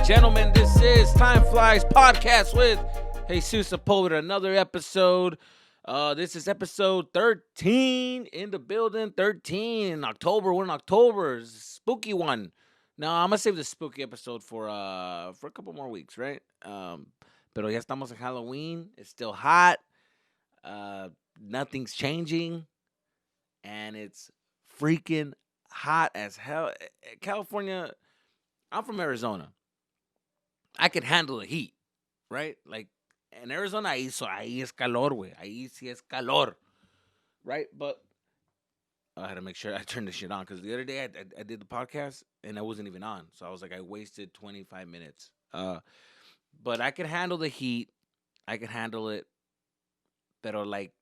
gentlemen, this is Time Flies Podcast with Jesus Sepulveda. Another episode. This is episode 13 in the building. 13 in October. We're in October. It's a spooky one. Now, I'm going to save the spooky episode for a couple more weeks, right? Pero ya estamos en Halloween. It's still hot. Nothing's changing. And it's freaking hot as hell. California, I'm from Arizona. I could handle the heat, right? Like, in Arizona, ahí es calor, güey. Ahí sí es calor, right? But I had to make sure I turned this shit on because the other day I did the podcast and I wasn't even on. So I was like, I wasted 25 minutes. But I could handle the heat. I could handle it. But like,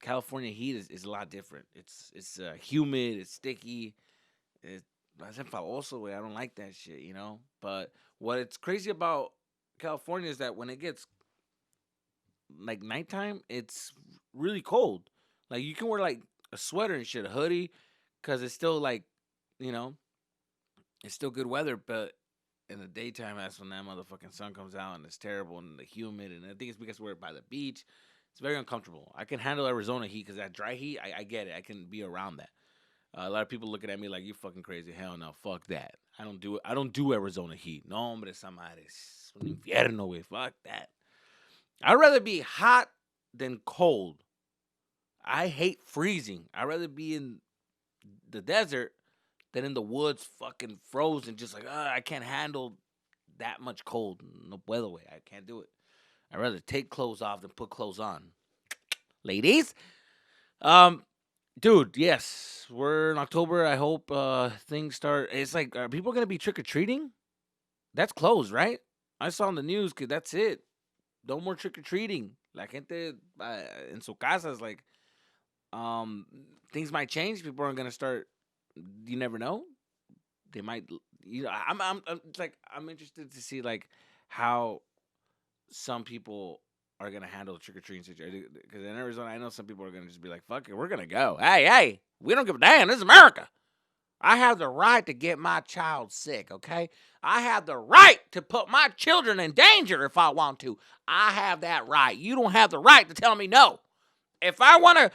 California heat is a lot different. It's humid. It's sticky. I don't like that shit, you know? But what's crazy about California is that when it gets like nighttime, it's really cold. Like you can wear like a sweater and shit, a hoodie, because it's still like, you know, it's still good weather. But in the daytime, that's when that motherfucking sun comes out and it's terrible and the humid. And I think it's because we're by the beach. It's very uncomfortable. I can handle Arizona heat because that dry heat, I get it. I can be around that. A lot of people looking at me like, you fucking crazy. Hell no, fuck that. I don't do it. I don't do Arizona heat. No, hombre, esa madre es un infierno, güey. Fuck that. I'd rather be hot than cold. I hate freezing. I'd rather be in the desert than in the woods fucking frozen. Just like, I can't handle that much cold. No puedo, güey. I can't do it. I'd rather take clothes off than put clothes on. Ladies? Dude, yes, we're in October. I hope things start. It's like, are people going to be trick-or-treating? That's closed, right? I saw on the news, because that's it. No more trick-or-treating. La gente en su casa is like, things might change. People aren't going to start, you never know. They might, you know, I'm interested to see, like, how some people are going to handle the trick-or-treating situation. Because in Arizona, I know some people are going to just be like, fuck it, we're going to go. Hey, we don't give a damn. This is America. I have the right to get my child sick, okay? I have the right to put my children in danger if I want to. I have that right. You don't have the right to tell me no. If I want to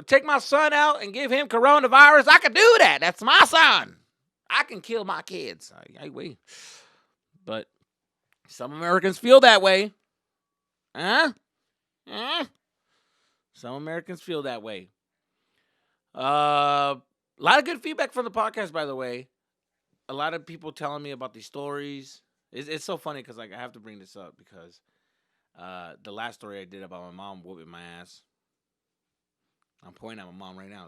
take my son out and give him coronavirus, I can do that. That's my son. I can kill my kids. But some Americans feel that way. Huh? Some Americans feel that way. A lot of good feedback from the podcast, by the way. A lot of people telling me about these stories. It's so funny because like I have to bring this up because the last story I did about my mom whooping my ass. I'm pointing at my mom right now.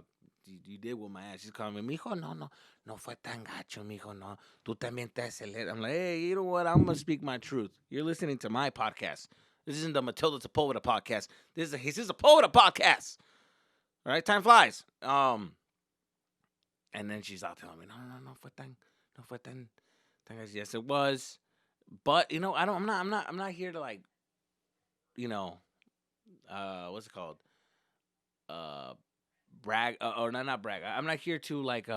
You did whoop my ass. She's calling me, mijo, no fue tan gacho, mijo, no. Tú también te aceleras. I'm like, hey, you know what? I'm going to speak my truth. You're listening to my podcast. This isn't the Matilda Sepulveda podcast. This is a Jesus Sepulveda podcast. All right, time flies. And then she's out telling me, no fue tan. Yes, it was. But you know, I'm not here to like, you know, what's it called? Brag or not brag. I'm not here to like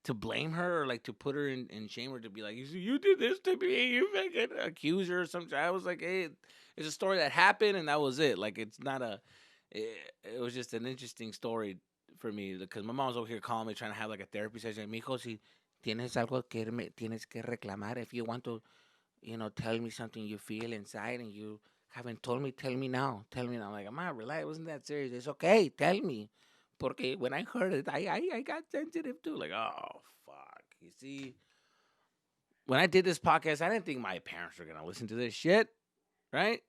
to blame her or like to put her in shame or to be like, you did this to me, you fucking accuse her or something. I was like, hey, it's a story that happened and that was it. Like it's not it was just an interesting story for me because my mom was over here calling me trying to have like a therapy session. Mijo, si tienes algo que me tienes que reclamar, if you want to, you know, tell me something you feel inside and you haven't told me, tell me now. I'm like, Ma, relax, it wasn't that serious. It's okay, tell me. Porque when I heard it, I got sensitive too. Like, oh, fuck. You see, when I did this podcast, I didn't think my parents were going to listen to this shit, right?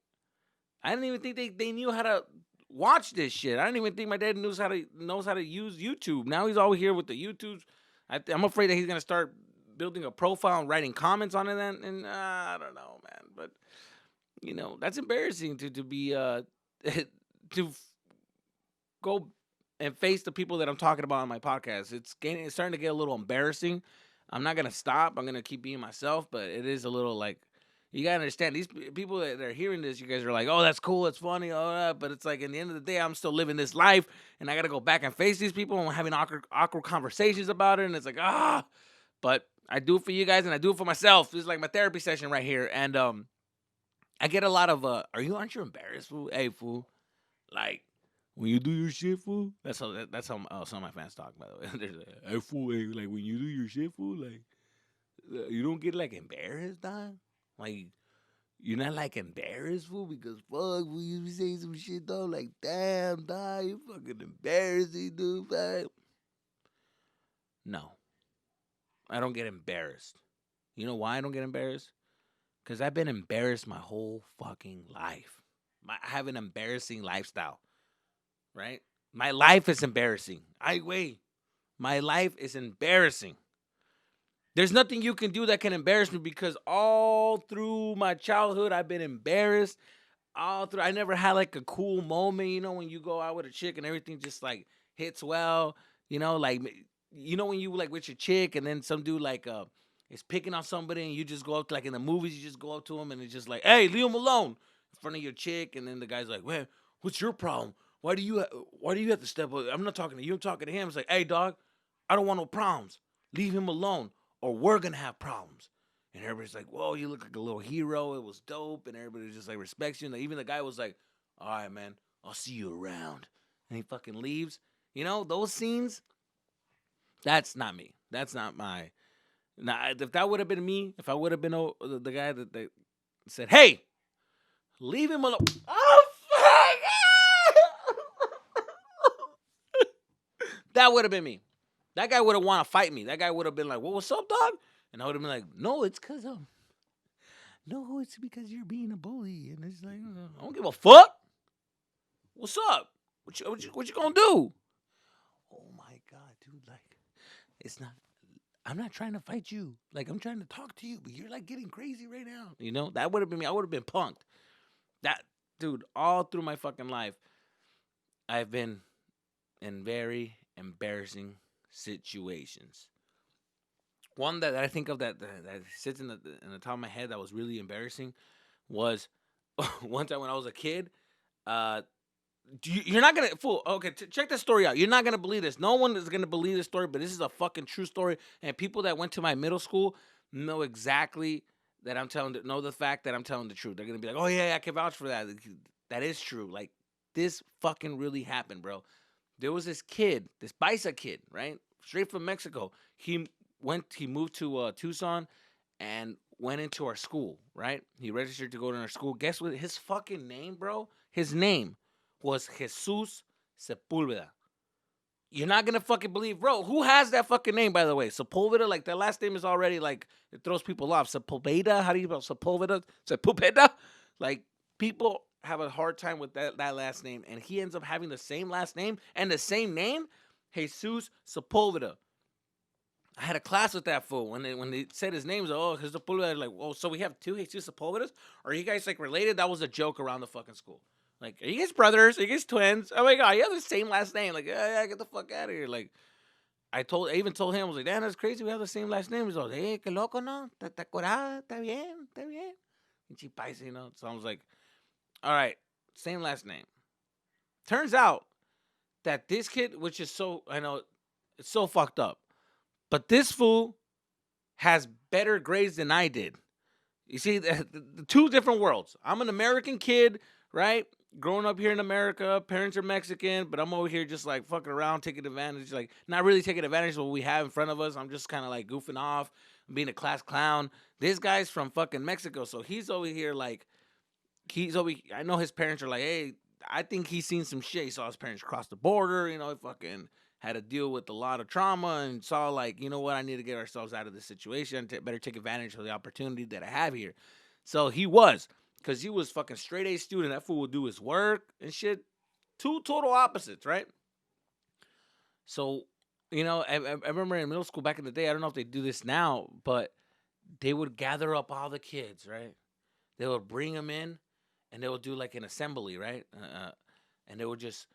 I didn't even think they knew how to watch this shit. I didn't even think my dad knows how to use YouTube. Now he's all here with the YouTubes. I'm afraid that he's going to start building a profile and writing comments on it. And I don't know, man. But, you know, that's embarrassing to be, to go and face the people that I'm talking about on my podcast. It's starting to get a little embarrassing. I'm not going to stop. I'm going to keep being myself, but it is a little like, you got to understand, these people that are hearing this, you guys are like, oh, that's cool, it's funny, all that, but it's like, in the end of the day, I'm still living this life, and I got to go back and face these people, and we're having awkward conversations about it, and it's like, but I do it for you guys and I do it for myself. This is like my therapy session right here. And I get a lot of aren't you embarrassed, fool? Hey, fool. Like when you do your shit, fool. That's how some of my fans talk, by the way. They're like, hey, fool, hey, like when you do your shit, fool, like you don't get like embarrassed, dog. Like you're not like embarrassed, fool, because fuck, when you say some shit, dog, like damn, dog, you fucking embarrassing, dude. Like, no, I don't get embarrassed. You know why I don't get embarrassed? Because I've been embarrassed my whole fucking life. I have an embarrassing lifestyle, right? My life is embarrassing. I wait. My life is embarrassing. There's nothing you can do that can embarrass me because all through my childhood, I've been embarrassed. All through, I never had like a cool moment, when you go out with a chick and everything just like hits well, like, when you like with your chick and then some dude like, is picking on somebody and you just go up to, like in the movies, you just go up to him and it's just like, hey, leave him alone in front of your chick. And then the guy's like, man, what's your problem? Why do you have to step up? I'm not talking to you. I'm talking to him. It's like, hey, dog, I don't want no problems. Leave him alone or we're going to have problems. And everybody's like, whoa, you look like a little hero. It was dope. And everybody just like respects you. And even the guy was like, all right, man, I'll see you around. And he fucking leaves. Those scenes, that's not me. That's not my. Now, if that would have been me, if I would have been the guy that said, hey, leave him alone. Oh, fuck. That would have been me. That guy would have want to fight me. That guy would have been like, well, what's up, dog? And I would have been like, no, it's because no, it's because you're being a bully. And it's like, I don't give a fuck. What's up? What you gonna do? Oh my god, dude! Like, it's not. I'm not trying to fight you. Like, I'm trying to talk to you, but you're like getting crazy right now. That would have been me. I would have been punked. That dude, all through my fucking life, I've been in very embarrassing situations. One that I think of that sits in the top of my head that was really embarrassing was one time when I was a kid. Uh, You're not gonna fool. Okay, check this story out. You're not gonna believe this. No one is gonna believe this story, but this is a fucking true story. And people that went to my middle school know exactly that know the fact that I'm telling the truth. They're gonna be like, oh yeah, I can vouch for that. That is true. Like this fucking really happened, bro. There was this kid, this Baisa kid, right, straight from Mexico. He moved to Tucson and went into our school, right? He registered to go to our school. Guess what? His fucking name, bro. His name was Jesus Sepulveda. You're not gonna fucking believe, bro. Who has that fucking name, by the way? Sepulveda, like that last name is already like it throws people off. Sepulveda, how do you spell Sepulveda? Sepulveda, like people have a hard time with that last name, and he ends up having the same last name and the same name, Jesus Sepulveda. I had a class with that fool when they said his name. Oh, his Sepulveda. Like, oh, so we have two Jesus Sepulvedas? Are you guys like related? That was a joke around the fucking school. Like, are you guys brothers? Are you guys twins? Oh my god, you have the same last name. Like, yeah, get the fuck out of here. Like, I even told him, I was like, damn, that's crazy. We have the same last name. He's like, hey, que loco, no? Te curada? Está bien, está bien. Pinche paisa. So I was like, all right, same last name. Turns out that this kid, which is I know, it's so fucked up, but this fool has better grades than I did. You see, the two different worlds. I'm an American kid, right? Growing up here in America, parents are Mexican, but I'm over here just like fucking around, taking advantage, like not really taking advantage of what we have in front of us. I'm just kind of like goofing off, being a class clown. This guy's from fucking Mexico, so he's over here like I know his parents are like, hey, I think he's seen some shit. He saw his parents cross the border, he fucking had to deal with a lot of trauma and saw like, you know what, I need to get ourselves out of this situation. Better take advantage of the opportunity that I have here. So because he was fucking straight A student. That fool would do his work and shit. Two total opposites, right? So, I remember in middle school back in the day, I don't know if they do this now, but they would gather up all the kids, right? They would bring them in and they would do like an assembly, right? And they would just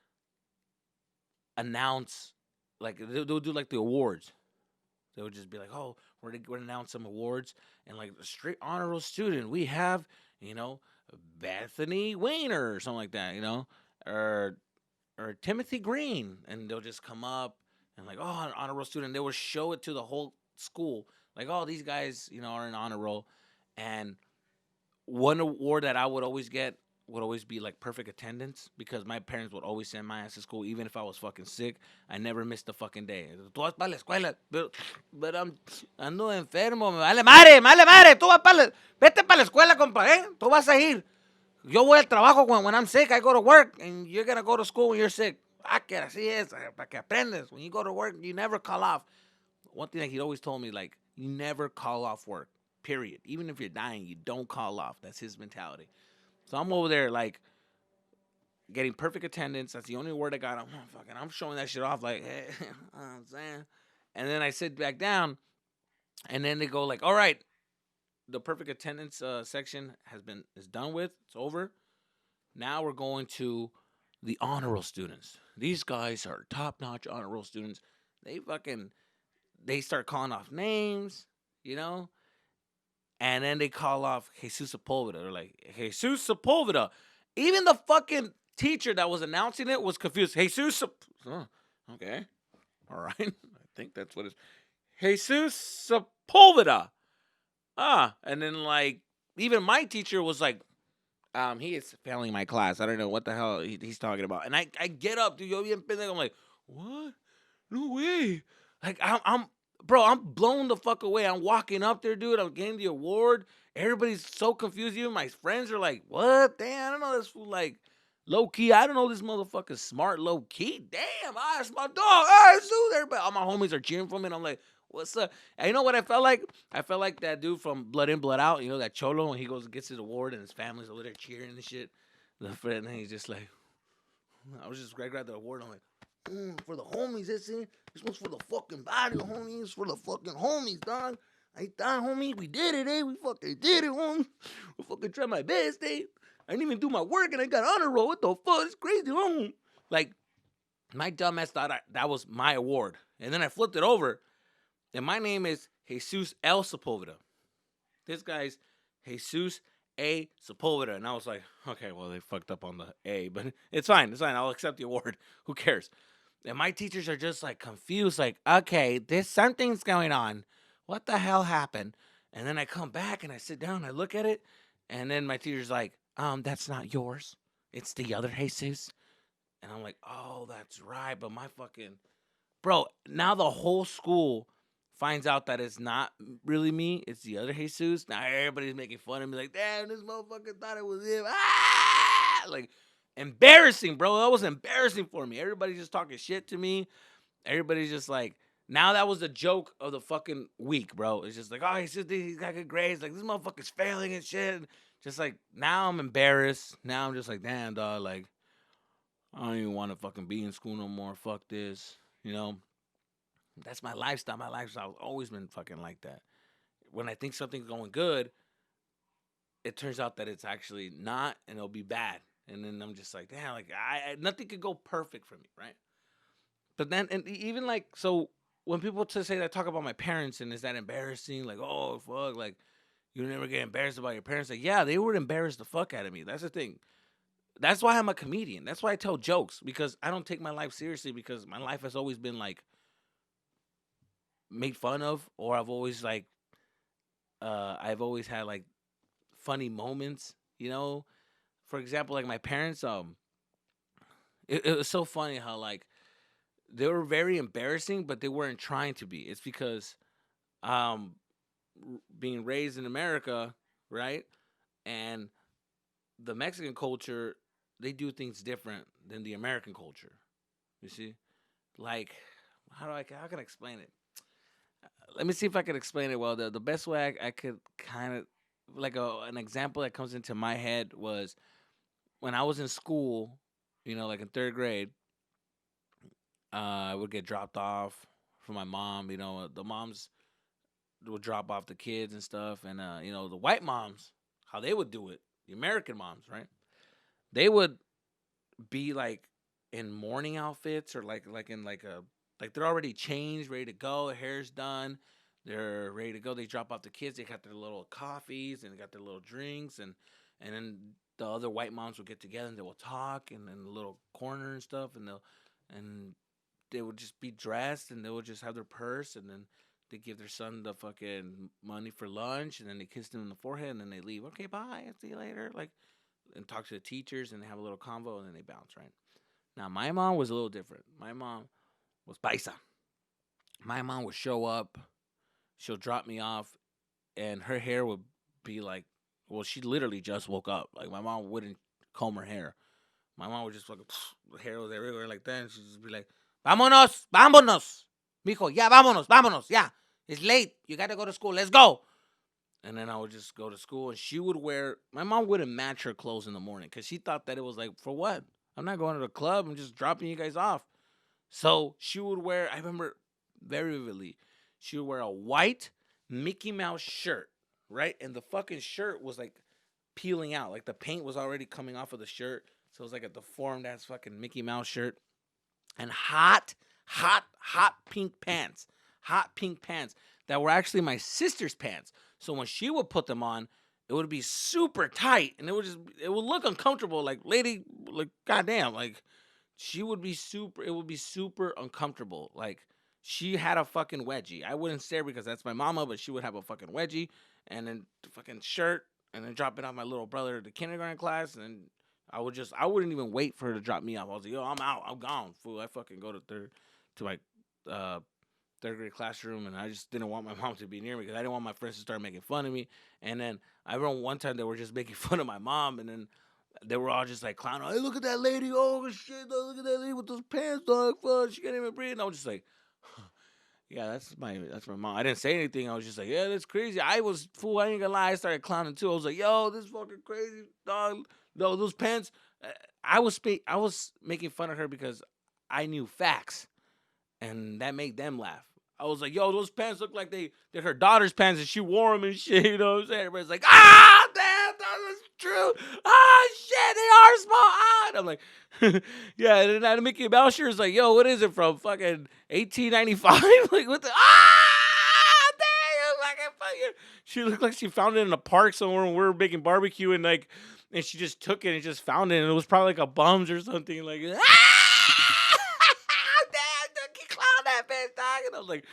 announce, like, they would do like the awards. They would just be like, oh, we're going to announce some awards. And like a straight honor roll student, we have, Bethany Weiner or something like that, or Timothy Green. And they'll just come up and like, oh, an honor roll student. They would show it to the whole school. Like, oh, these guys, are in honor roll. And one award that I would always get would always be like perfect attendance because my parents would always send my ass to school even if I was fucking sick. I never missed a fucking day. Tú vas para la escuela, but ando enfermo, me vale madre, tú vas vete para la escuela, compa, tú vas a ir. Yo voy al trabajo when I'm sick, I go to work, and you're gonna go to school when you're sick. Que así es, para que aprendes. When you go to work, you never call off. One thing that he always told me, like, you never call off work. Period. Even if you're dying, you don't call off. That's his mentality. So I'm over there like getting perfect attendance. That's the only word I got. I'm showing that shit off like, hey, I'm saying. And then I sit back down, and then they go like, all right, the perfect attendance section is done with. It's over. Now we're going to the honor roll students. These guys are top notch honor roll students. They start calling off names, you know, and then they call off Jesus Sepulveda. They're like, Jesus Sepulveda. Even the fucking teacher that was announcing it was confused. Okay. All right. I think that's what it's. Jesus Sepulveda. And then like even my teacher was like, he is failing my class. I don't know what the hell he's talking about. And I get up, dude. I'm like, what? No way. Like I'm blown the fuck away. I'm walking up there, dude. I'm getting the award. Everybody's so confused. Even my friends are like, what? Damn, I don't know this fool. Like, low key, I don't know this motherfucker's smart low key. Damn, it's my dog. Dude. Everybody, all my homies are cheering for me. And I'm like, what's up? And you know what I felt like? I felt like that dude from Blood In, Blood Out. You know, that Cholo, when he goes and gets his award and his family's over there cheering and shit. And then he's just like, I was just, I grabbed the award. I'm like, for the homies, that's it. This one's for the fucking body, homies. For the fucking homies, dog. I thought, homie, we did it, eh? We fucking did it, homie. I fucking tried my best, eh? I didn't even do my work and I got honor roll. What the fuck? It's crazy, homie. Like, my dumbass thought that was my award. And then I flipped it over. And my name is Jesus L. Sepulveda. This guy's Jesus A. Sepulveda. And I was like, okay, well, they fucked up on the A, but it's fine. It's fine. I'll accept the award. Who cares? And my teachers are just like confused, like, okay, something's going on. What the hell happened? And then I come back and I sit down, I look at it, and then my teacher's like, that's not yours. It's the other Jesus. And I'm like, oh, that's right. But my fucking bro, now the whole school finds out that it's not really me, it's the other Jesus. Now everybody's making fun of me, like, damn, this motherfucker thought it was him. Like, embarrassing, bro. That was embarrassing for me. Everybody's just talking shit to me. Everybody's just like, now that was the joke of the fucking week, bro. It's just like, oh, he's got good grades. Like, this motherfucker's failing and shit. Just like, now I'm embarrassed. Now I'm just like, damn, dog. Like, I don't even want to fucking be in school no more. Fuck this. You know? That's my lifestyle. My lifestyle's always been fucking like that. When I think something's going good, it turns out that it's actually not, and it'll be bad. And then I'm just like, damn, like nothing could go perfect for me, right? But then, and even like, so when people say that, talk about my parents, and is that embarrassing? Like, oh fuck, like you never get embarrassed about your parents. Like, yeah, they would embarrass the fuck out of me. That's the thing. That's why I'm a comedian. That's why I tell jokes, because I don't take my life seriously, because my life has always been like made fun of, or I've always had like funny moments, you know. For example, like my parents, it was so funny how like they were very embarrassing, but they weren't trying to be. It's because um being raised in America, right? And the Mexican culture, they do things different than the American culture. You see? Like, how can I explain it? Let me see if I can explain it well. The best way I could kind of like an example that comes into my head was when I was in school, like in third grade. I would get dropped off from my mom. The moms would drop off the kids and stuff, and the white moms, how they would do it, the American moms, right? They would be like in morning outfits, or like in like they're already changed, ready to go. Their hair's done. They're ready to go. They drop off the kids. They got their little coffees and they got their little drinks, and then the other white moms will get together and they will talk and in the little corner and stuff, and they would just be dressed and they would just have their purse, and then They give their son the fucking money for lunch, and then they kiss him in the forehead, and then they leave. Okay, bye. I'll see you later. Like, and talk to the teachers, and they have a little convo, and then they bounce. Right now, my mom was a little different. My mom was paisa. My mom would show up. She'll drop me off, and her hair would be like, well, she literally just woke up. Like, my mom wouldn't comb her hair. My mom would just fucking, the hair was everywhere like that, and she'd just be like, vámonos, vámonos. Mijo, ya, vámonos, vámonos, ya. It's late. You got to go to school. Let's go. And then I would just go to school, and she would wear, my mom wouldn't match her clothes in the morning because she thought that it was like, for what? I'm not going to the club. I'm just dropping you guys off. So she would wear, I remember very vividly, she would wear a white Mickey Mouse shirt, right? And the fucking shirt was like peeling out. Like the paint was already coming off of the shirt. So it was like a deformed ass fucking Mickey Mouse shirt. And hot pink pants. Hot pink pants that were actually my sister's pants. So when she would put them on, it would be super tight and it would look uncomfortable. Like, lady, like, goddamn, like, it would be super uncomfortable. Like, she had a fucking wedgie. I wouldn't stare because that's my mama, but she would have a fucking wedgie and then the fucking shirt and then drop it on my little brother to kindergarten class. And then I wouldn't even wait for her to drop me off. I was like, yo, I'm out. I'm gone, fool. I fucking go to my third grade classroom, and I just didn't want my mom to be near me because I didn't want my friends to start making fun of me. And then I remember one time they were just making fun of my mom, and then they were all just like clowning. Hey, look at that lady! Oh shit! Look at that lady with those pants, dog. Fuck, she can't even breathe. And I was just like, yeah, that's my mom. I didn't say anything. I was just like, yeah, that's crazy. I was fool. I ain't gonna lie. I started clowning too. I was like, yo, this fucking crazy, dog. No, those pants. I was making fun of her because I knew facts, and that made them laugh. I was like, yo, those pants look like they're her daughter's pants, and she wore them and shit. You know what I'm saying? Everybody's like, ah, damn, that's true. Ah, shit, they are small. Ah, and I'm like, yeah. And then that Mickey Mouse shirt is like, yo, what is it from fucking 1895? Like, what the? Ah, damn, fucking. She looked like she found it in a park somewhere when we were making barbecue, and like, and she just took it and just found it, and it was probably like a bums or something. Like, ah, damn, you clown that bitch, dog. And I was like,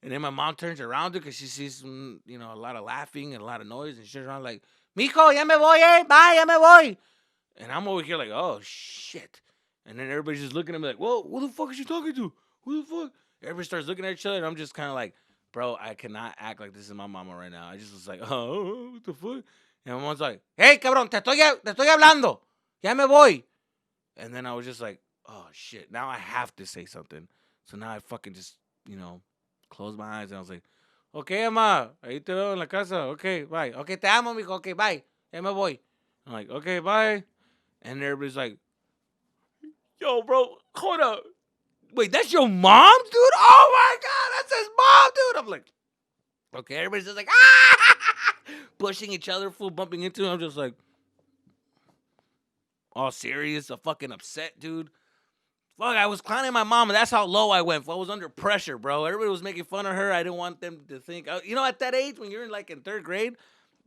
and then my mom turns around because she sees a lot of laughing and a lot of noise, and she turns around like, mijo, ya me voy, bye, ya me voy. And I'm over here like, oh shit. And then everybody's just looking at me like, whoa, who the fuck is she talking to? Who the fuck? Everybody starts looking at each other, and I'm just kind of like, bro, I cannot act like this is my mama right now. I just was like, oh, what the fuck? And my mom's like, hey, cabrón, te estoy hablando. Ya me voy. And then I was just like, oh shit, now I have to say something. So now I fucking just, closed my eyes and I was like, okay, Emma, ahí te veo en la casa. Okay, bye. Okay, te amo, mijo. Okay, bye. Ya me voy. I'm like, okay, bye. And everybody's like, yo, bro, hold up. Wait, that's your mom, dude? Oh my God, that's his mom, dude. I'm like, okay, everybody's just like, ah, pushing each other, full bumping into him. I'm just like, all serious, a fucking upset, dude. Fuck, I was clowning my mom, and that's how low I went. I was under pressure, bro. Everybody was making fun of her. I didn't want them to think. At that age, when you're in third grade,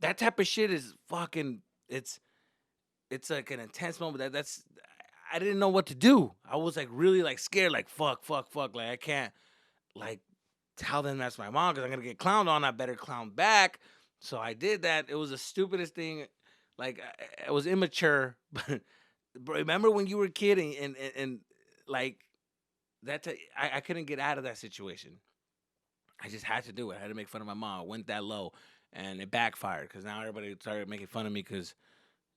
that type of shit is fucking. It's like an intense moment. That's. I didn't know what to do. I was like really like scared. Like fuck. Like I can't like tell them that's my mom because I'm gonna get clowned on. I better clown back. So I did that. It was the stupidest thing. Like I was immature, but remember when you were a kid and like I couldn't get out of that situation. I just had to do it. I had to make fun of my mom. I went that low, and it backfired because now everybody started making fun of me because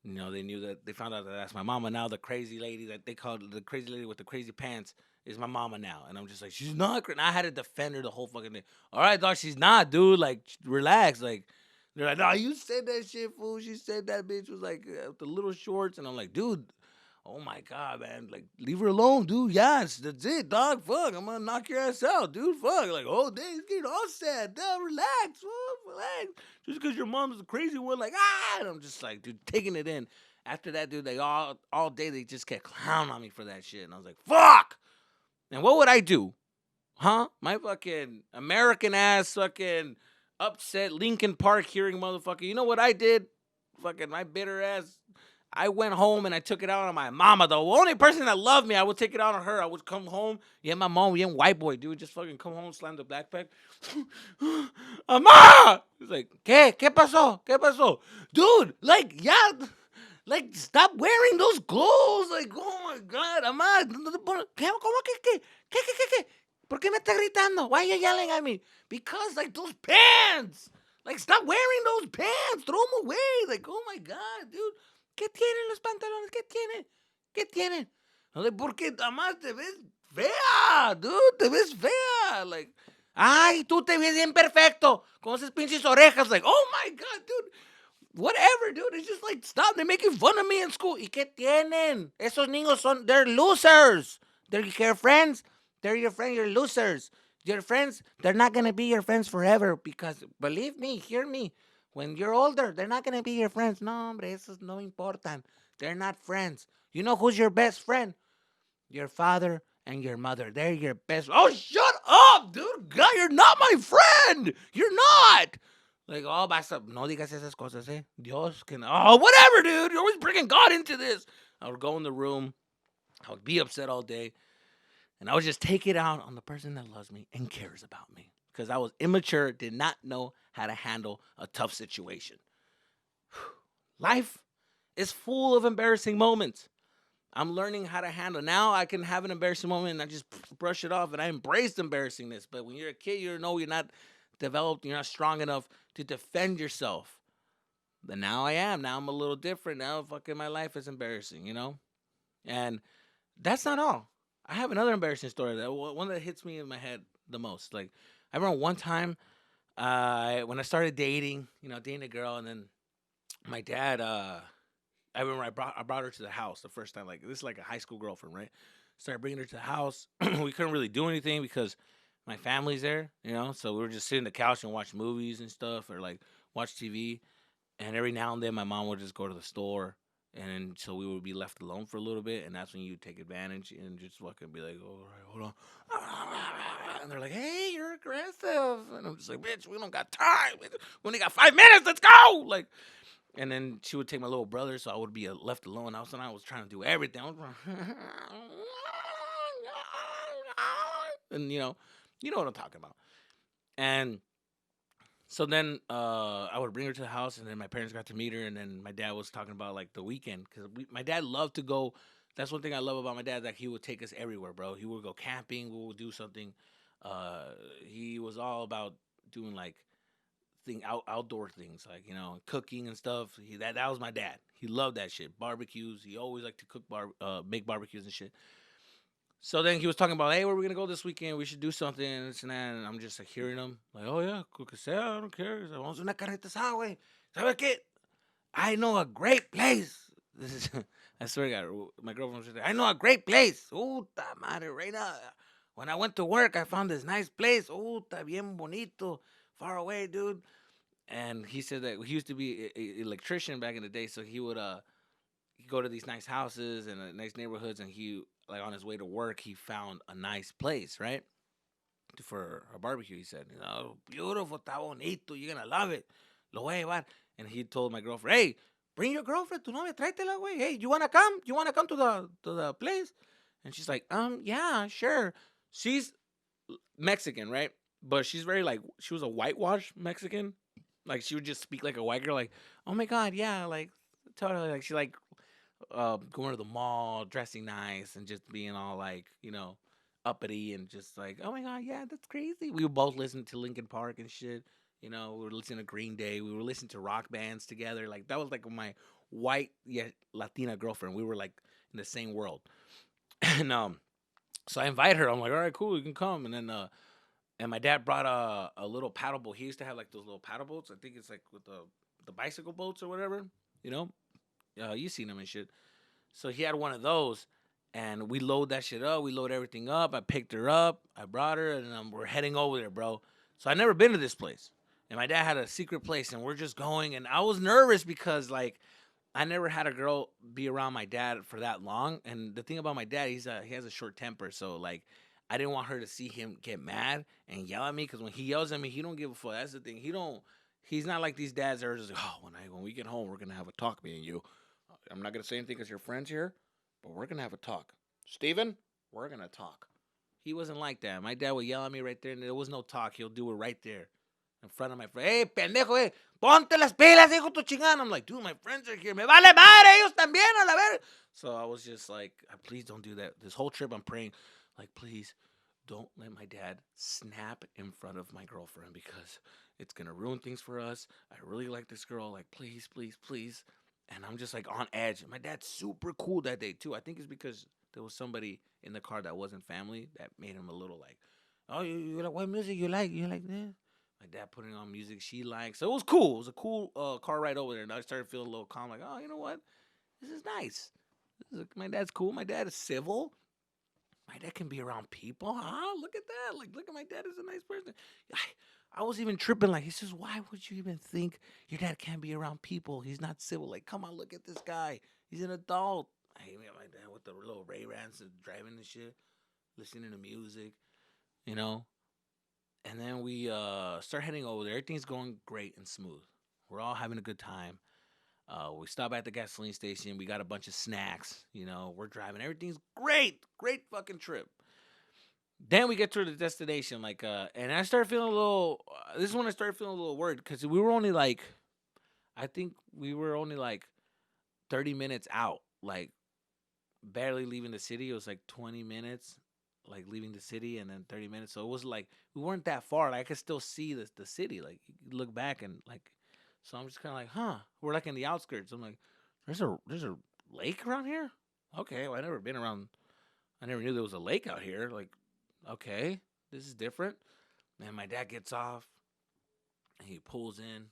they knew that they found out that that's my mama. Now the crazy lady that they called the crazy lady with the crazy pants is my mama now, and I'm just like, she's not. And I had to defend her the whole fucking day. All right, dog, she's not, dude. Like, relax. Like, they're like, no, you said that shit, fool. She said that bitch was like with the little shorts, and I'm like, dude. Oh my God, man! Like, leave her alone, dude. Yes, that's it, dog. Fuck, I'm gonna knock your ass out, dude. Fuck, like, oh, dang, it's getting all sad. Dog, relax, fool, relax. Just because your mom's a crazy one, like, ah, and I'm just like, dude, taking it in. After that, dude, they all day they just kept clowning on me for that shit, and I was like, fuck. And what would I do, huh? My fucking American ass, fucking upset Lincoln Park hearing motherfucker. You know what I did? Fucking my bitter ass. I went home and I took it out on my mama. The only person that loved me, I would take it out on her. I would come home. Yeah, my mom, yeah, white boy, dude, just fucking come home, slam the backpack. Ama! He's like, ¿Qué? ¿Qué pasó? ¿Qué pasó? Dude, like, yeah, like, stop wearing those clothes. Like, oh my God, Ama. ¿Qué? ¿Cómo que qué? ¿Qué? ¿Qué? ¿Qué? ¿Qué? ¿Por qué me está gritando? Why are you yelling at me? Because, like, those pants. Like, stop wearing those pants. Throw them away. Like, oh my God, dude. ¿Qué tienen los pantalones? ¿Qué tienen? ¿Qué tienen? Like, porque además te ves fea, dude. Te ves fea. Like, ay, tú te ves bien perfecto. Con esas pinches orejas. Like, oh my God, dude. Whatever, dude. It's just like, stop. They're making fun of me in school. ¿Y qué tienen? Esos niños son, they're losers. They're your friends. They're your friends. You're losers. Your friends, they're not going to be your friends forever because, believe me, hear me. When you're older, they're not going to be your friends. No, hombre, esos no importan. They're not friends. You know who's your best friend? Your father and your mother. They're your best. Oh, shut up, dude. God, you're not my friend. You're not. Like, oh, basta. No digas esas cosas, eh. Dios can. Oh, whatever, dude. You're always bringing God into this. I would go in the room. I would be upset all day. And I would just take it out on the person that loves me and cares about me. Because I was immature, did not know how to handle a tough situation. Life is full of embarrassing moments. I'm learning how to handle. Now I can have an embarrassing moment and I just brush it off and I embrace embarrassingness. But when you're a kid, you know you're not developed, you're not strong enough to defend yourself. But now I am. Now I'm a little different. Now fucking my life is embarrassing, you know? And that's not all. I have another embarrassing story, that one that hits me in my head the most. Like, I remember one time when I started dating, dating a girl, and then my dad, I remember I brought her to the house the first time. Like, this is like a high school girlfriend, right? Started bringing her to the house. We couldn't really do anything because my family's there, so we were just sitting on the couch and watch movies and stuff, or like watch TV. And every now and then, my mom would just go to the store, and so we would be left alone for a little bit, and that's when you take advantage and just fucking be like, "All right, hold on," and they're like, "Hey, you're aggressive," and I'm just like, "Bitch, we don't got time. We only got 5 minutes. Let's go!" Like, and then she would take my little brother, so I would be left alone. I was trying to do everything. And you know what I'm talking about. And so then I would bring her to the house, and then my parents got to meet her, and then my dad was talking about like the weekend because my dad loved to go. That's one thing I love about my dad, that he would take us everywhere, bro. He would go camping, we would do something. He was all about doing like outdoor things, like cooking and stuff. That was my dad. He loved that shit. Barbecues. He always liked to make barbecues and shit. So then he was talking about, hey, where are we gonna go this weekend? We should do something and this and that. And I'm just like hearing him, like, oh yeah, lo que sea, I don't care. Vamos a una carnita asada, güey. ¿Sabe qué? I know a great place. This is, I swear to God, my girlfriend was like, I know a great place. Puta madre, right now. When I went to work, I found this nice place. Puta, bien bonito, far away, dude. And he said that he used to be an electrician back in the day, so he would he'd go to these nice houses and nice neighborhoods, and he, like, on his way to work, he found a nice place, right, for a barbecue. He said, beautiful, está bonito, you're gonna love it. Lo voy a llevar. And he told my girlfriend, hey, bring your girlfriend, tu novia, tráetela, güey. Hey, you wanna come? You wanna come to the place? And she's like, yeah, sure. She's Mexican, right? But she's very like, she was a whitewash Mexican. Like, she would just speak like a white girl, like, oh my God, yeah, like, totally. Like, she like going to the mall, dressing nice, and just being all like, uppity, and just like, oh my God, yeah, that's crazy. We were both listening to Linkin Park and shit. We were listening to Green Day. We were listening to rock bands together. Like, that was like my white yet Latina girlfriend. We were like in the same world. And so I invite her. I'm like, all right, cool, you can come. And then and my dad brought a little paddle boat. He used to have like those little paddle boats. I think it's like with the bicycle boats or whatever. You know, you seen them and shit. So he had one of those, and we load that shit up. We load everything up. I picked her up. I brought her, and we're heading over there, bro. So I never been to this place, and my dad had a secret place, and we're just going. And I was nervous because like I never had a girl be around my dad for that long. And the thing about my dad, he has a short temper, so like I didn't want her to see him get mad and yell at me, because when he yells at me, he don't give a fuck. That's the thing. He's not like these dads that are just like, oh, when we get home, we're gonna have a talk, me and you. I'm not gonna say anything because you're friends here, but we're gonna have a talk. Steven, we're gonna talk. He wasn't like that. My dad would yell at me right there, and there was no talk. He'll do it right there in front of my friend. Hey, pendejo, hey, ponte las pilas, hijo tu chingada. I'm like, dude, my friends are here. Me vale madre, ellos también, a la verga. So I was just like, please don't do that. This whole trip, I'm praying, like, please don't let my dad snap in front of my girlfriend because it's gonna ruin things for us. I really like this girl. Like, please, please, please. And I'm just like on edge. My dad's super cool that day too. I think it's because there was somebody in the car that wasn't family that made him a little like, oh, you like what music you like? You like this? My dad putting on music she likes. So it was cool. It was a cool car ride over there. And I started feeling a little calm, like, oh, you know what? This is nice. My dad's cool. My dad is civil. My dad can be around people. Huh? Look at that. Like, look at my dad is a nice person. I was even tripping. Like, he says, why would you even think your dad can't be around people? He's not civil. Like, come on, look at this guy. He's an adult. I hate my dad with the little Ray-Bans and driving and shit, listening to music, you know? And then we start heading over there. Everything's going great and smooth. We're all having a good time. We stop at the gasoline station. We got a bunch of snacks. You know, we're driving. Everything's great. Great fucking trip. Then we get to the destination, like, and I started feeling a little. This is when I started feeling a little worried because we were only like, I think we were only like 30 minutes out, like barely leaving the city. It was like 20 minutes, like leaving the city, and then 30 minutes. So it was like we weren't that far. Like I could still see the city. Like you look back and like, so I'm just kind of like, huh? We're like in the outskirts. I'm like, there's a lake around here. Okay, well I never been around. I never knew there was a lake out here. Like, okay, this is different. And my dad gets off, and he pulls in,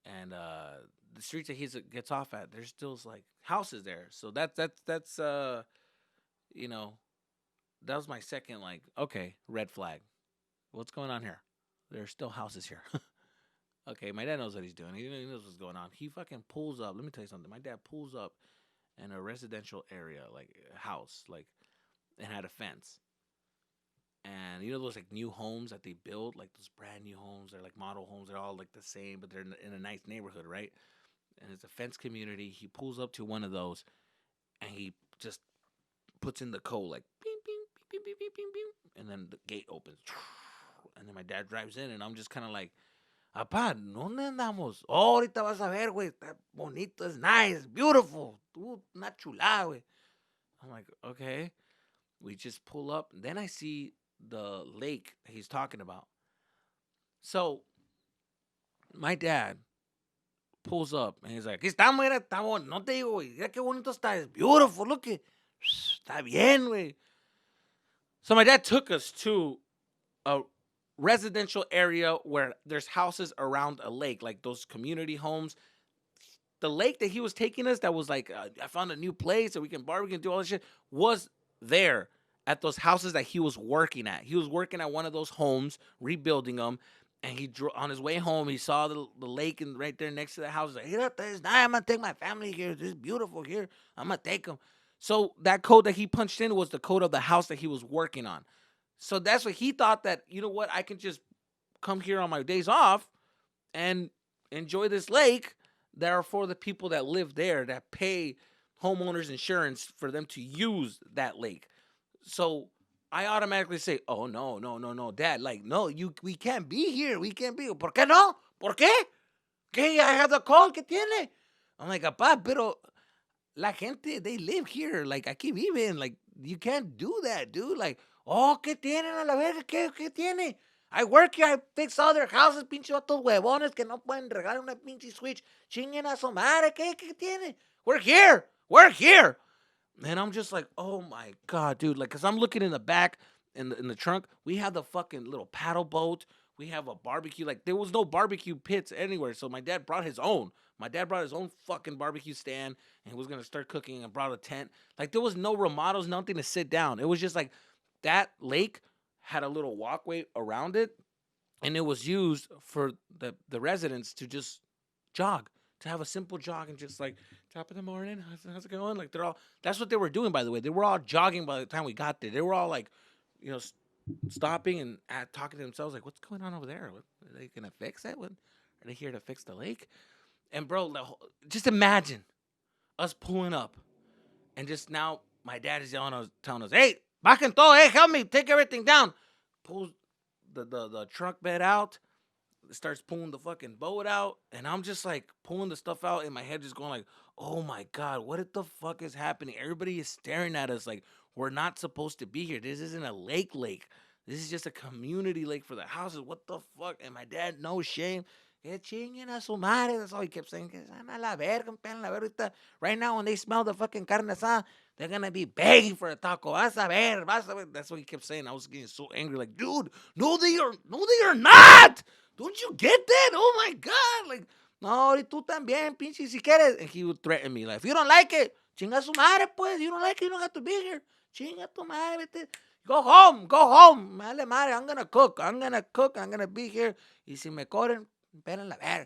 and the streets that he gets off at, there's still like houses there. So that's you know, that was my second like, okay, red flag. What's going on here? There's still houses here. Okay, my dad knows what he's doing. He knows what's going on. He fucking pulls up. Let me tell you something. My dad pulls up in a residential area, like a house, like, and had a fence. And you know those like new homes that they build, like those brand new homes. They're like model homes. They're all like the same, but they're in a nice neighborhood, right? And it's a fence community. He pulls up to one of those, and he just puts in the code like beep beep beep beep beep beep beep, and then the gate opens, and then my dad drives in, and I'm just kind of like, "Apá, ¿dónde andamos? Oh, ahorita vas a ver, güey. Está bonito, it's nice, beautiful. Una chulada, güey." I'm like, okay. We just pull up, and then I see the lake that he's talking about. So my dad pulls up and he's like, aquí estamos, mira, estamos, no te digo, güey, mira qué bonito está, it's beautiful, look it, está bien, güey. So my dad took us to a residential area where there's houses around a lake, like those community homes. The lake that he was taking us, that was like, I found a new place that we can barbecue and do all this shit, was there at those houses that he was working at. He was working at one of those homes, rebuilding them. And on his way home, he saw the lake and right there next to the house. He's like, "Here, this nice. I'm gonna take my family here. This is beautiful here. I'm gonna take them." So that code that he punched in was the code of the house that he was working on. So that's what he thought, that, you know what, I can just come here on my days off and enjoy this lake that are for the people that live there, that pay homeowners insurance for them to use that lake. So I automatically say, "Oh no, no, no, no, Dad! Like, no, we can't be here. We can't be. ¿Por qué no? ¿Por qué? ¿Qué? I have the call. ¿Qué tiene?" I'm like, "Apá, pero la gente, they live here. Like, aquí viven. Like, you can't do that, dude. Like, oh, ¿qué tienen a la verga? ¿Qué tiene? I work here. I fix other houses, pinche otros huevones que no pueden regalar una pinche switch. Chinguen a su madre. ¿Qué tiene? We're here. We're here." And I'm just like, oh my god, dude! Like, cause I'm looking in the back, in the trunk, we have the fucking little paddle boat. We have a barbecue. Like, there was no barbecue pits anywhere, so my dad brought his own. My dad brought his own fucking barbecue stand, and he was gonna start cooking, and brought a tent. Like, there was no remodels, nothing to sit down. It was just like that lake had a little walkway around it, and it was used for the residents to just jog, to have a simple jog, and just like, top of the morning, how's it going? Like, they're all, that's what they were doing, by the way. They were all jogging by the time we got there. They were all like, you know, stopping and talking to themselves, like, what's going on over there? Are they gonna fix it? Are they here to fix the lake? And bro, just imagine us pulling up, and just now my dad is yelling us, telling us, "Hey, bajen todo, hey, help me, take everything down." Pulls the truck bed out, starts pulling the fucking boat out, and I'm just like pulling the stuff out in my head, just going like, "Oh my god, what the fuck is happening?" Everybody is staring at us like we're not supposed to be here. This isn't a lake. This is just a community lake for the houses. What the fuck? And my dad, no shame. Que chinguen a su madre. That's all he kept saying. Que a la verga, la verga. Right now, when they smell the fucking carne asada, they're gonna be begging for a taco. Vas a ver, vas a ver. That's what he kept saying. I was getting so angry. Like, dude, no, they are not. Don't you get that? Oh my god. Like, no, y tú también, pinche, si quieres. And he would threaten me. Like, if you don't like it, chinga su madre, pues. You don't like it, you don't have to be here. Chinga tu madre, vete. Go home. Madre madre, I'm gonna cook. I'm gonna be here. Y si me corren, pelen la verga.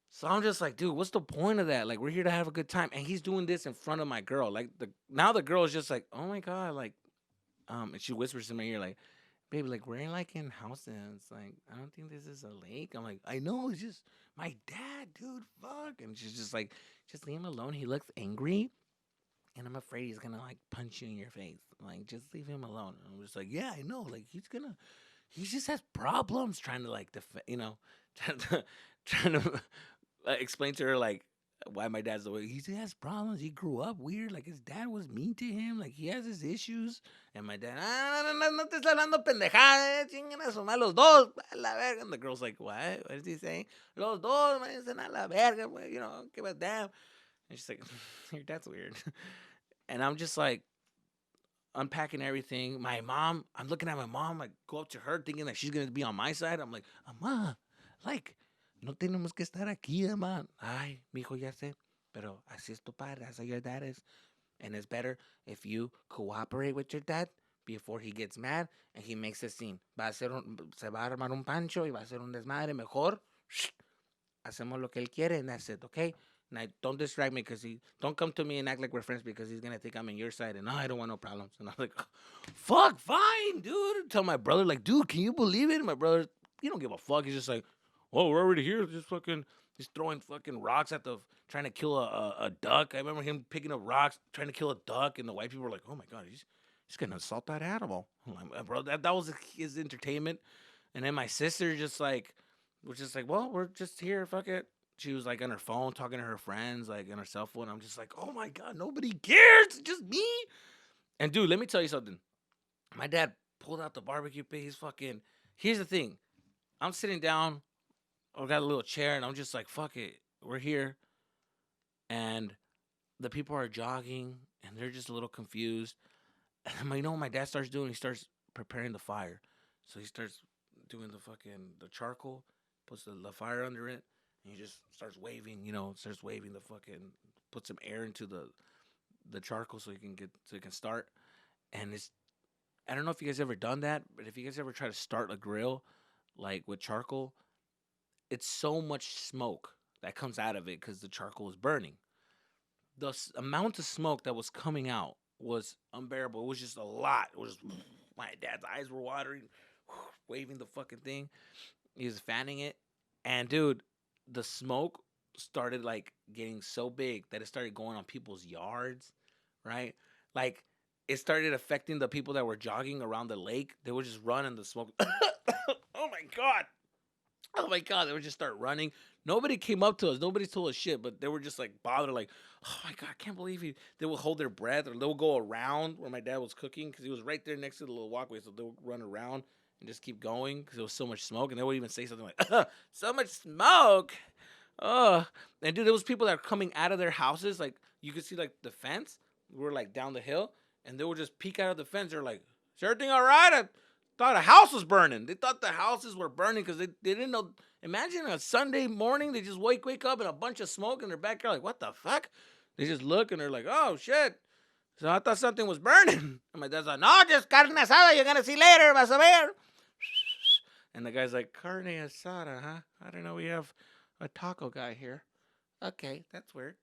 So I'm just like, dude, what's the point of that? Like, we're here to have a good time. And he's doing this in front of my girl. Like, now the girl is just like, oh my god, like, and she whispers in my ear, like, baby, like, we're in, like, in houses. Like, I don't think this is a lake. I'm like, I know, it's just my dad, dude, fuck. And she's just like, just leave him alone. He looks angry. And I'm afraid he's gonna like punch you in your face. Like, just leave him alone. And I'm just like, yeah, I know. Like, he just has problems trying to like, trying to explain to her like why my dad's the way he has problems. He grew up weird. Like, his dad was mean to him. Like, he has his issues. And my dad, no te está hablando pendejada, chinguen a su madre los dos, a la verga. And the girl's like, what? What is he saying? Los dos, man, a la verga, you know, give a damn. And she's like, your dad's weird. And I'm just like unpacking everything. My mom, I'm looking at my mom, like go up to her thinking that she's gonna be on my side. I'm like, Ama, like, no tenemos que estar aquí, Ama. Ay, mijo, ya sé. Pero así es tu padre, that's how your dad is. And it's better if you cooperate with your dad before he gets mad and he makes a scene. Se va a armar un pancho y va a ser un desmadre. Mejor, hacemos lo que él quiere and that's it, okay? Now, don't distract me because don't come to me and act like we're friends because he's going to think I'm in your side and I don't want no problems. And I'm like, fuck, fine, dude. Tell my brother, like, dude, can you believe it? And my brother, he don't give a fuck. He's just like, oh, we're already here. Just throwing fucking rocks trying to kill a duck. I remember him picking up rocks, trying to kill a duck. And the white people were like, oh my God, he's going to assault that animal. I'm like, bro, that was his entertainment. And then my sister was just like, well, we're just here. Fuck it. She was like on her phone talking to her friends, like on her cell phone. I'm just like, oh my god, nobody cares, it's just me. And dude, let me tell you something. My dad pulled out the barbecue pit. Here's the thing. I'm sitting down, I got a little chair, and I'm just like, fuck it, we're here. And the people are jogging, and they're just a little confused. And you know what my dad starts doing? He starts preparing the fire. So he starts doing the charcoal, puts the fire under it. And he just starts waving, puts some air into the charcoal so it can start. And I don't know if you guys ever done that, but if you guys ever try to start a grill like with charcoal, it's so much smoke that comes out of it because the charcoal is burning. The amount of smoke that was coming out was unbearable. It was just a lot. It was my dad's eyes were watering, waving the fucking thing. He was fanning it, and dude, the smoke started like getting so big that it started going on people's yards, right? Like, it started affecting the people that were jogging around the lake. They would just run in the smoke. Oh my god. Oh my god, they would just start running. Nobody came up to us. Nobody told us shit, but they were just like bothered, like, oh my god, I can't believe they would hold their breath, or they would go around where my dad was cooking because he was right there next to the little walkway, so they would run around and just keep going because there was so much smoke, and they would even say something like, so much smoke. Oh, and dude, there was people that were coming out of their houses, like you could see like the fence. We were like down the hill, and they would just peek out of the fence. They're like, is everything all right? I thought a house was burning. They thought the houses were burning because they didn't know. Imagine a Sunday morning, they just wake up and a bunch of smoke in their backyard. Like, what the fuck? They just look and they're like, oh shit. So I thought something was burning. And my dad's like, no, just carne asada. You're gonna see later, vas a ver. And the guy's like, carne asada, huh? I don't know. We have a taco guy here. Okay, that's weird.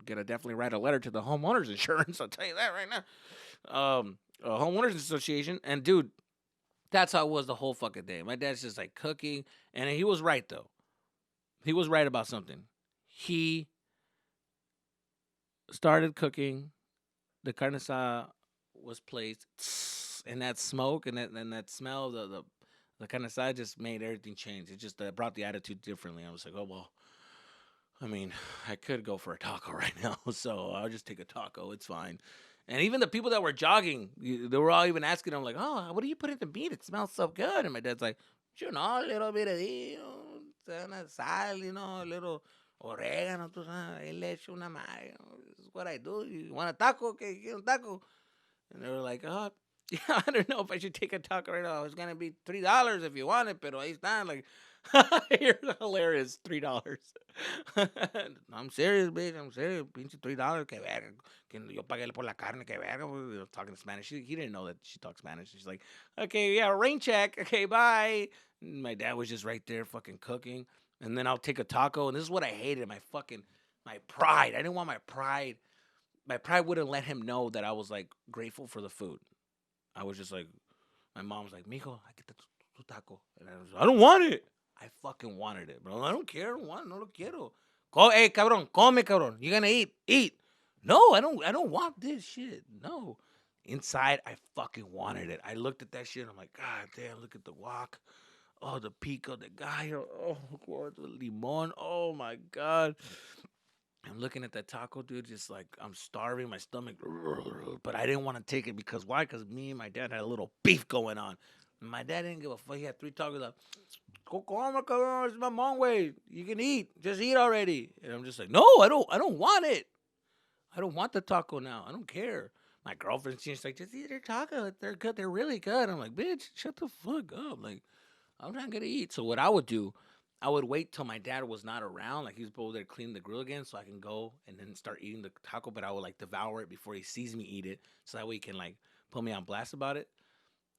Gonna definitely write a letter to the homeowners insurance. I'll tell you that right now. Homeowners association. And dude, that's how it was the whole fucking day. My dad's just like cooking, and he was right though. He was right about something. He started cooking. The carne asada was placed, and that smoke and that smell, the carne asada just made everything change. It just brought the attitude differently. I was like, oh well, I mean, I could go for a taco right now, so I'll just take a taco. It's fine. And even the people that were jogging, they were all even asking them like, "Oh, what do you put in the meat? It smells so good." And my dad's like, "You know, a little bit of sal, a little oregano, tú sabes, ahí le echo una madre. This is what I do. You want a taco? Okay, get a taco." And they were like, "Oh, yeah, I don't know if I should take a taco right now. It's gonna be $3 if you want it, pero ahí está." Like, you're hilarious. $3. I'm serious, bitch. I'm serious. Pinche $3. Que verga. Que yo pagué por la carne. Que verga. We were talking Spanish. He didn't know that she talked Spanish. She's like, okay, yeah, rain check. Okay, bye. And my dad was just right there fucking cooking. And then I'll take a taco. And this is what I hated. My pride. I didn't want my pride. My pride wouldn't let him know that I was like grateful for the food. I was just like, my mom was like, "Mijo, I get the taco." And I was like, "I don't want it." I fucking wanted it, bro. I don't care. I don't want it. No lo quiero. Hey, cabrón, come, cabrón. You're gonna eat. Eat. No, I don't. I don't want this shit. No. Inside, I fucking wanted it. I looked at that shit. I'm like, God damn, look at the wok. Oh, the pico de gallo. Oh, the limon. Oh my God. I'm looking at that taco, dude, just like I'm starving, my stomach, but I didn't want to take it because why? Because me and my dad had a little beef going on. And my dad didn't give a fuck. He had 3 tacos. Like, go come, cabrón. It's my mom way. You can eat. Just eat already. And I'm just like, no, I don't. I don't want it. I don't want the taco now. I don't care. My girlfriend, she's like, just eat their taco. They're good. They're really good. I'm like, bitch, shut the fuck up. Like, I'm not gonna eat. So what I would do, I would wait till my dad was not around, like he was over there cleaning the grill again, so I can go and then start eating the taco. But I would like devour it before he sees me eat it, so that way he can like put me on blast about it.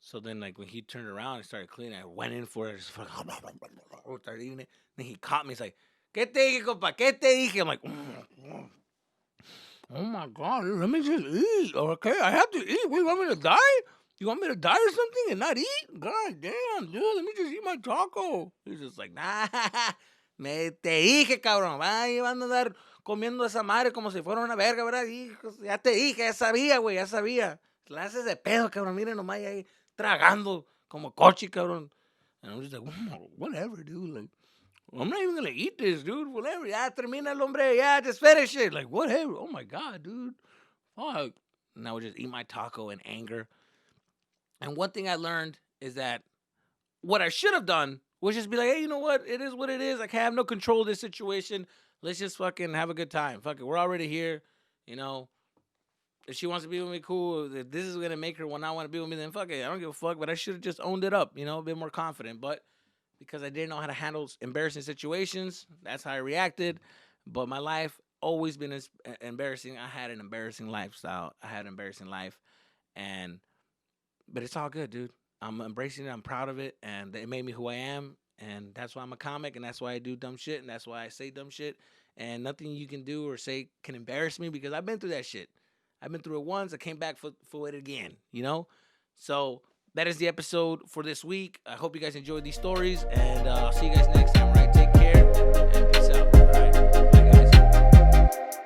So then like when he turned around and started cleaning, I went in for it, just started eating it. Then he caught me. He's like, "¿Qué te dije, compa? ¿Qué te dije?" I'm like, "Oh my God, let me just eat. Okay, I have to eat. What, you want me to die? You want me to die or something and not eat? God damn, dude, let me just eat my taco." He's just like, "Nah, me te dije, cabrón. Ay, van a andar comiendo esa madre como si fuera una verga, ¿verdad? Hijos, ya te dije, ya sabía, güey, ya sabía. La haces de pedo, cabrón. Miren nomás ahí tragando como coche, cabrón." And I'm just like, whatever, dude. Like, I'm not even gonna eat this, dude. Whatever. Ya termina el hombre. Yeah, just finish it. Like, whatever. Oh my God, dude. Fuck. And I would just eat my taco in anger. And one thing I learned is that what I should have done was just be like, hey, you know what? It is what it is. I can't have no control of this situation. Let's just fucking have a good time. Fuck it. We're already here. You know, if she wants to be with me, cool. If this is gonna make her when I want to be with me, then fuck it. I don't give a fuck. But I should have just owned it up, a bit more confident. But because I didn't know how to handle embarrassing situations, that's how I reacted. But my life always been embarrassing. I had an embarrassing lifestyle. I had an embarrassing life, and but it's all good, dude. I'm embracing it. I'm proud of it, and it made me who I am. And that's why I'm a comic, and that's why I do dumb shit, and that's why I say dumb shit. And nothing you can do or say can embarrass me because I've been through that shit. I've been through it once. I came back for it again. So that is the episode for this week. I hope you guys enjoyed these stories, and I'll see you guys next time. All right, take care and peace out. All right, bye guys.